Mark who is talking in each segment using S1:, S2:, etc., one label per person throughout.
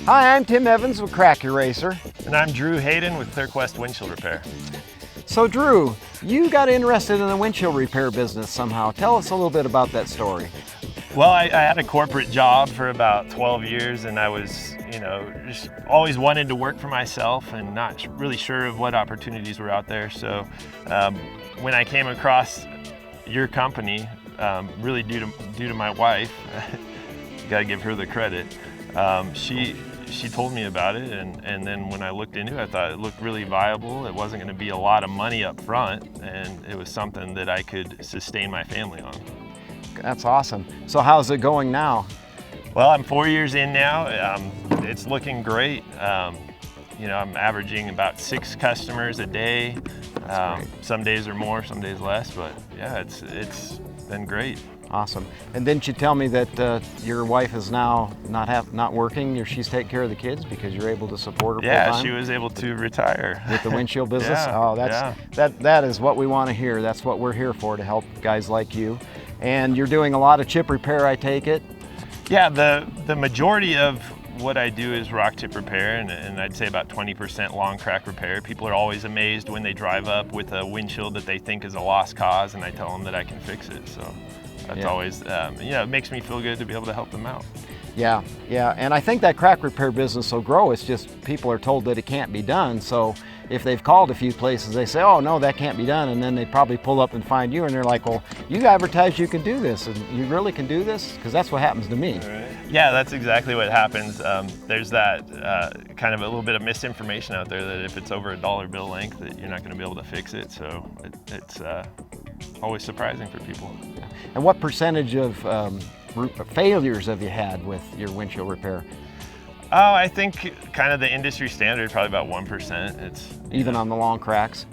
S1: Hi, I'm Tim Evans with Crack Eraser.
S2: And I'm Drew Hayden with ClearQuest Windshield Repair.
S1: So Drew, you got interested in the windshield repair business somehow. Tell us a little bit about that story.
S2: Well, I had a corporate job for about 12 years and I was, just always wanted to work for myself and not really sure of what opportunities were out there. So when I came across your company, really due to my wife, got to give her the credit. She told me about it, and then when I looked into it, I thought it looked really viable. It wasn't going to be a lot of money up front, and it was something that I could sustain my family on.
S1: That's awesome. So how's it going now?
S2: Well, I'm 4 years in now. It's looking great. I'm averaging about 6 customers a day. Some days are more, some days less, but yeah, it's been great.
S1: Awesome. And didn't you tell me that your wife is now not working, or she's taking care of the kids because you're able to support her full time?
S2: Yeah, she was able to retire.
S1: With the windshield business?
S2: Yeah,
S1: oh, that is what we want to hear. That's what we're here for, to help guys like you. And you're doing a lot of chip repair, I take it?
S2: Yeah, the majority of what I do is rock chip repair, and I'd say about 20% long crack repair. People are always amazed when they drive up with a windshield that they think is a lost cause, and I tell them that I can fix it. So that's always, it makes me feel good to be able to help them out.
S1: Yeah, and I think that crack repair business will grow. It's just people are told that it can't be done. So if they've called a few places, they say, oh no, that can't be done. And then they probably pull up and find you and they're like, well, you advertise you can do this, and you really can do this? Because that's what happens to me.
S2: Right. Yeah, that's exactly what happens. There's that kind of a little bit of misinformation out there that if it's over a dollar bill length that you're not going to be able to fix it. So it's always surprising for people.
S1: And what percentage of failures have you had with your windshield repair?
S2: Oh, I think kind of the industry standard, probably about 1%. It's
S1: even on the long cracks?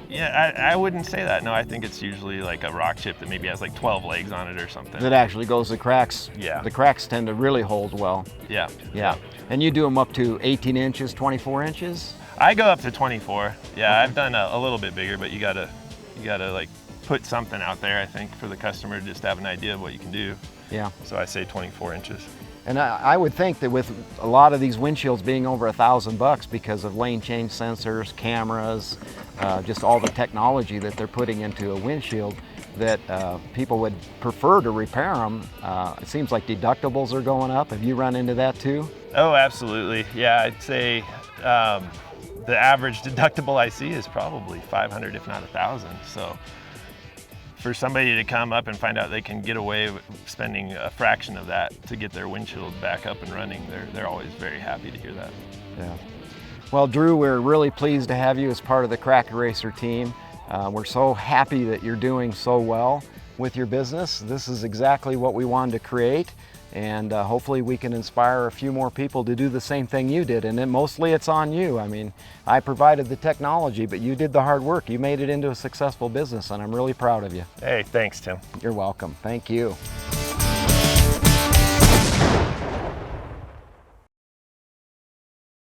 S2: Yeah, I wouldn't say that. No, I think it's usually like a rock chip that maybe has like 12 legs on it or something.
S1: That actually goes the cracks.
S2: Yeah.
S1: The cracks tend to really hold well.
S2: Yeah.
S1: And you do them up to 18 inches, 24 inches?
S2: I go up to 24. Yeah, okay. I've done a little bit bigger, but you gotta like put something out there, I think, for the customer just to have an idea of what you can do.
S1: Yeah.
S2: So I say 24 inches.
S1: And I would think that with a lot of these windshields being over $1,000 because of lane change sensors, cameras, just all the technology that they're putting into a windshield, that people would prefer to repair them. It seems like deductibles are going up. Have you run into that too?
S2: Oh, absolutely. Yeah, I'd say the average deductible I see is probably $500, if not $1,000. So for somebody to come up and find out they can get away with spending a fraction of that to get their windshield back up and running, they're always very happy to hear that.
S1: Yeah. Well, Drew, we're really pleased to have you as part of the Crack Eraser team. We're so happy that you're doing so well with your business. This is exactly what we wanted to create, and hopefully we can inspire a few more people to do the same thing you did. And mostly it's on you. I mean, I provided the technology, but you did the hard work. You made it into a successful business, and I'm really proud of you.
S2: Hey, thanks, Tim.
S1: You're welcome. Thank you.